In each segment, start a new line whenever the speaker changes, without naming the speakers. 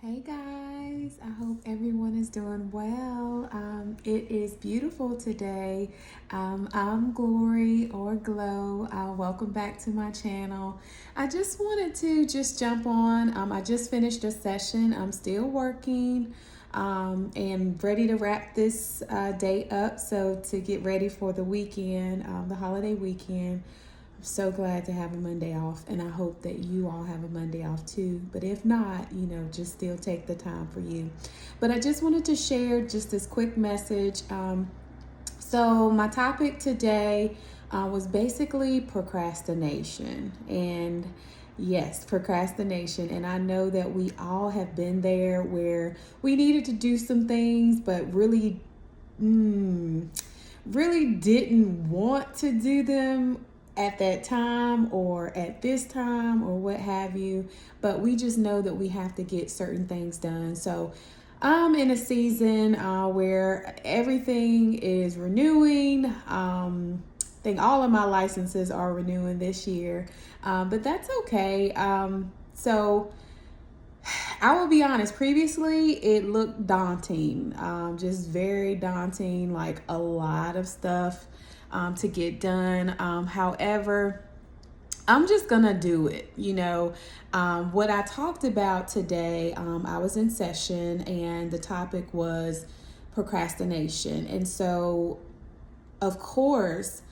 Hey guys, I hope everyone is doing well. It is beautiful today. I'm Glory or Glow. Welcome back to my channel. I just wanted to jump on. I just finished a session. I'm still working and ready to wrap this day up. So to get ready for the weekend, the holiday weekend. So glad to have a Monday off, and I hope that you all have a Monday off too. But if not, just still take the time for you. But I just wanted to share just this quick message. So my topic today was basically procrastination. And yes, procrastination. And I know that we all have been there where we needed to do some things, but really didn't want to do them at that time or at this time or what have you, but we just know that we have to get certain things done. So I'm in a season where everything is renewing. I think all of my licenses are renewing this year, but that's okay. So I will be honest, previously it looked daunting, just very daunting, like a lot of stuff to get done. However, I'm just gonna do it. What I talked about today, I was in session and the topic was procrastination. And so, of course,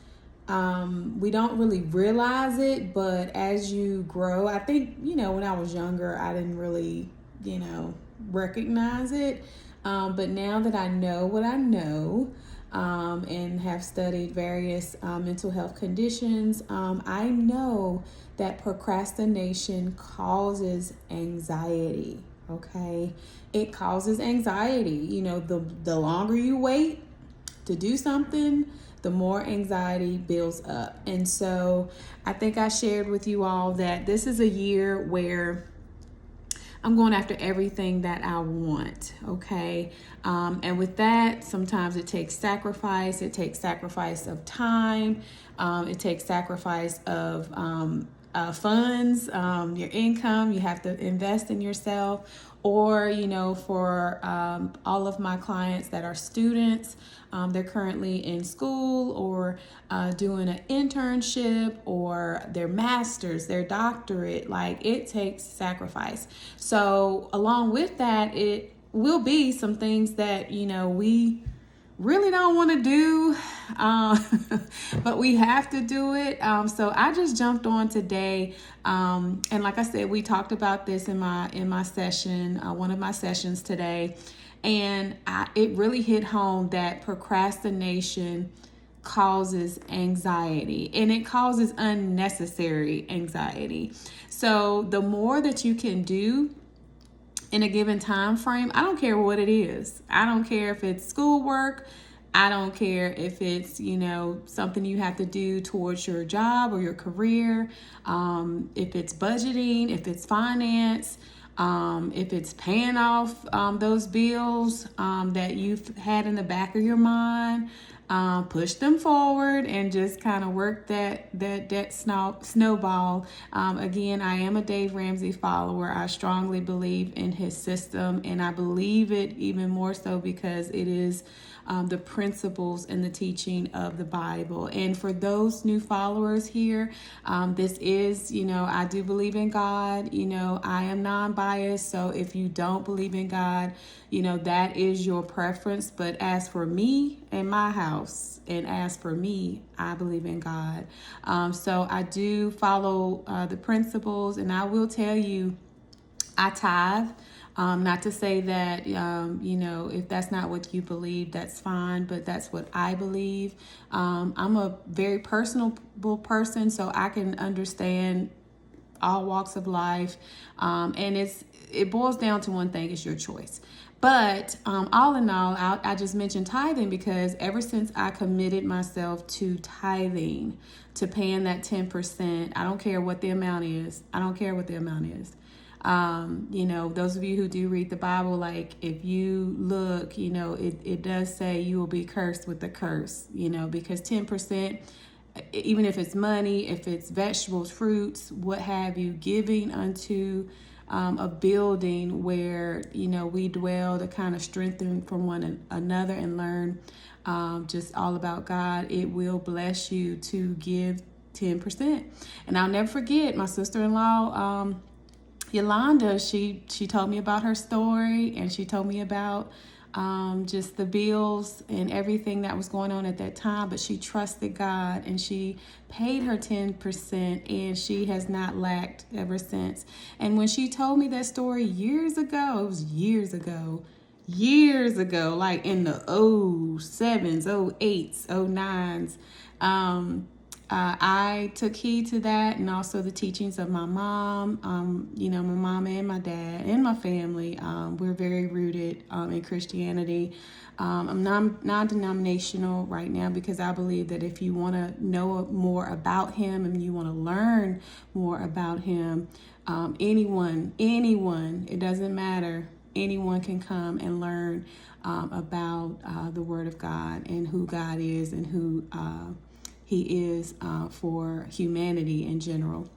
we don't really realize it, but as you grow, I think, when I was younger, I didn't really, recognize it. But now that I know what I know, and have studied various mental health conditions, I know that procrastination causes anxiety. Okay, it causes anxiety. The longer you wait to do something, the more anxiety builds up. And so I think I shared with you all that this is a year where I'm going after everything that I want, okay? And with that, sometimes it takes sacrifice. It takes sacrifice of time. It takes sacrifice of funds, your income. You have to invest in yourself. Or, for all of my clients that are students, they're currently in school or doing an internship or their master's, their doctorate. Like, it takes sacrifice. So along with that, it will be some things that, we really don't want to do, but we have to do it. So I just jumped on today, and like I said, we talked about this in my session, one of my sessions today, and it really hit home that procrastination causes anxiety, and it causes unnecessary anxiety. So the more that you can do in a given time frame, I don't care what it is. I don't care if it's schoolwork. I don't care if it's, something you have to do towards your job or your career. If it's budgeting, if it's finance, if it's paying off those bills that you've had in the back of your mind. Push them forward and just kind of work that snowball. Again, I am a Dave Ramsey follower. I strongly believe in his system, and I believe it even more so because it is the principles and the teaching of the Bible. And for those new followers here, this is, I do believe in God. I am non-biased. So if you don't believe in God, that is your preference. But as for me and my house, and as for me, I believe in God. So I do follow the principles, and I will tell you, I tithe. Not to say that, if that's not what you believe, that's fine, but that's what I believe. I'm a very personable person, so I can understand all walks of life. And it boils down to one thing: it's your choice. But all in all, I just mentioned tithing because ever since I committed myself to tithing, to paying that 10%, I don't care what the amount is. I don't care what the amount is. Those of you who do read the Bible, like if you look, it does say you will be cursed with the curse, because 10%, even if it's money, if it's vegetables, fruits, what have you, giving unto a building where, we dwell to kind of strengthen from one another and learn just all about God, it will bless you to give 10%. And I'll never forget my sister-in-law, Yolanda, she told me about her story, and she told me about just the bills and everything that was going on at that time, but she trusted God and she paid her 10%, and she has not lacked ever since. And when she told me that story years ago, it was years ago, like in the 07s, 08s, 09s, I took heed to that, and also the teachings of my mom. My mom and my dad and my family, we're very rooted in Christianity. I'm non-denominational right now because I believe that if you want to know more about Him and you want to learn more about Him, anyone, it doesn't matter, anyone can come and learn about the Word of God and who God is and who He is for humanity in general.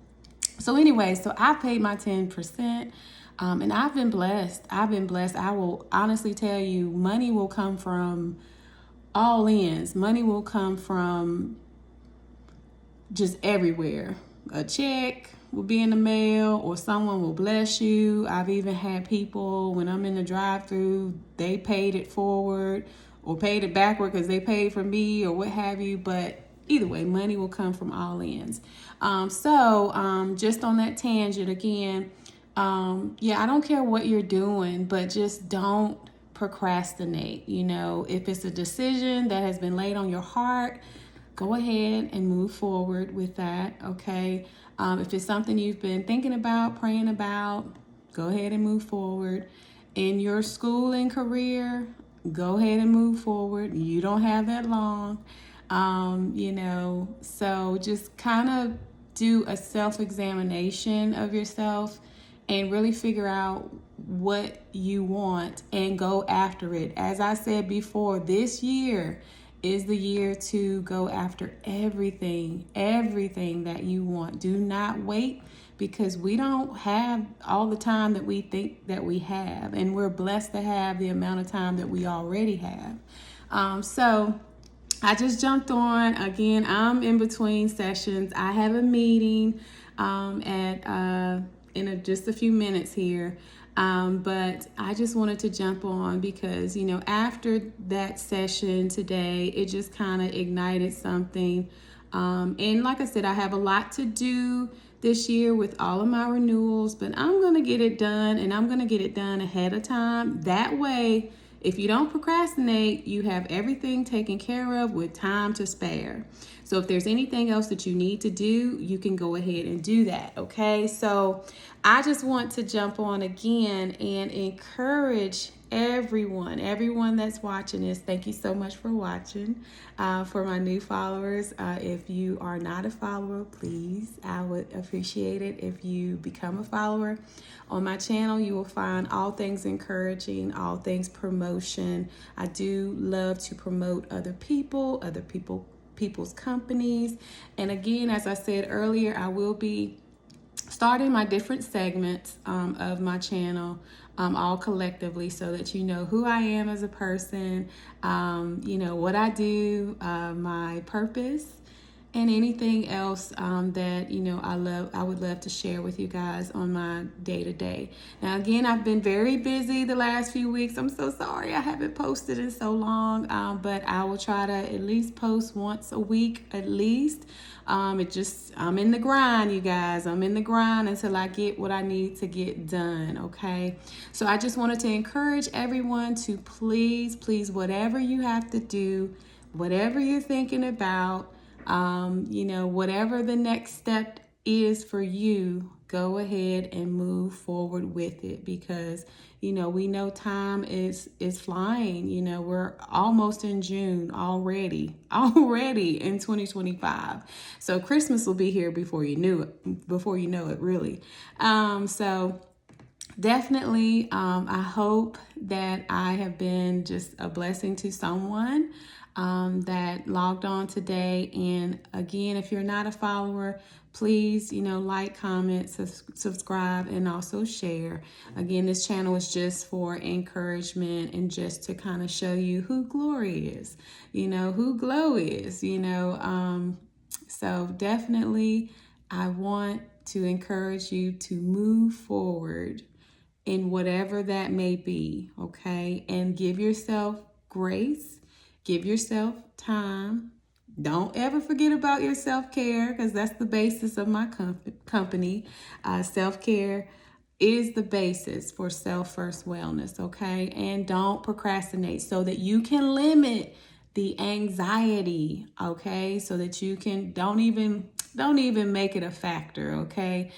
So anyway, so I paid my 10%, and I've been blessed. I will honestly tell you, money will come from all ends. Money will come from just everywhere. A check will be in the mail, or someone will bless you. I've even had people, when I'm in the drive-thru, they paid it forward or paid it backward because they paid for me or what have you. But either way, money will come from all ends. Just on that tangent again, I don't care what you're doing, but just don't procrastinate. If it's a decision that has been laid on your heart, go ahead and move forward with that, okay? If it's something you've been thinking about, praying about, go ahead and move forward. In your school and career, go ahead and move forward. You don't have that long. So just kind of do a self-examination of yourself and really figure out what you want and go after it. As I said before, this year is the year to go after everything that you want. Do not wait, because we don't have all the time that we think that we have, and we're blessed to have the amount of time that we already have. So I just jumped on. Again, I'm in between sessions. I have a meeting in just a few minutes here. But I just wanted to jump on because, after that session today, it just kind of ignited something. And like I said, I have a lot to do this year with all of my renewals, but I'm going to get it done, and I'm going to get it done ahead of time. That way, if you don't procrastinate, you have everything taken care of with time to spare. So if there's anything else that you need to do, you can go ahead and do that, okay? So I just want to jump on again and encourage everyone that's watching this. Thank you so much for watching. For my new followers, if you are not a follower, please, I would appreciate it if you become a follower. On my channel, you will find all things encouraging, all things promotion. I do love to promote other people's companies. And again, as I said earlier, I will be starting my different segments of my channel, all collectively, so that you know who I am as a person, what I do, my purpose, and anything else that I would love to share with you guys on my day-to-day. Now again, I've been very busy the last few weeks. I'm so sorry I haven't posted in so long, but I will try to at least post once a week at least. I'm in the grind, you guys. I'm in the grind until I get what I need to get done, okay? So I just wanted to encourage everyone to please, whatever you have to do, whatever you're thinking about, whatever the next step is for you, go ahead and move forward with it, because we know time is flying. We're almost in June already in 2025. So Christmas will be here before you know it, really. So definitely, I hope that I have been just a blessing to someone. that logged on today. And again, if you're not a follower, please, like, comment, subscribe, and also share. Again, this channel is just for encouragement and just to kind of show you who Glory is, who Glow is, so definitely I want to encourage you to move forward in whatever that may be, okay? And give yourself grace, give yourself time. Don't ever forget about your self-care, because that's the basis of my company. Self-care is the basis for self-first wellness, okay? And don't procrastinate so that you can limit the anxiety, okay? So that you can don't even make it a factor, okay?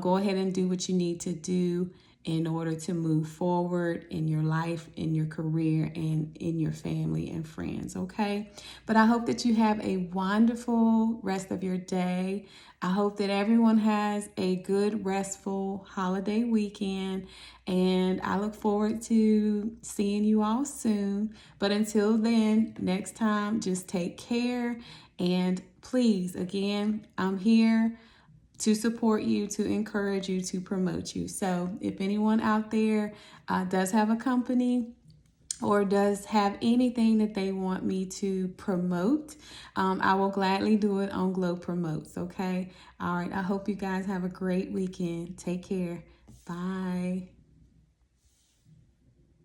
Go ahead and do what you need to do in order to move forward in your life, in your career, and in your family and friends, okay? But I hope that you have a wonderful rest of your day. I hope that everyone has a good, restful holiday weekend, and I look forward to seeing you all soon. But until then, next time, just take care, and please, again, I'm here to support you, to encourage you, to promote you. So if anyone out there does have a company or does have anything that they want me to promote, I will gladly do it on Glow Promotes, okay? All right, I hope you guys have a great weekend. Take care. Bye.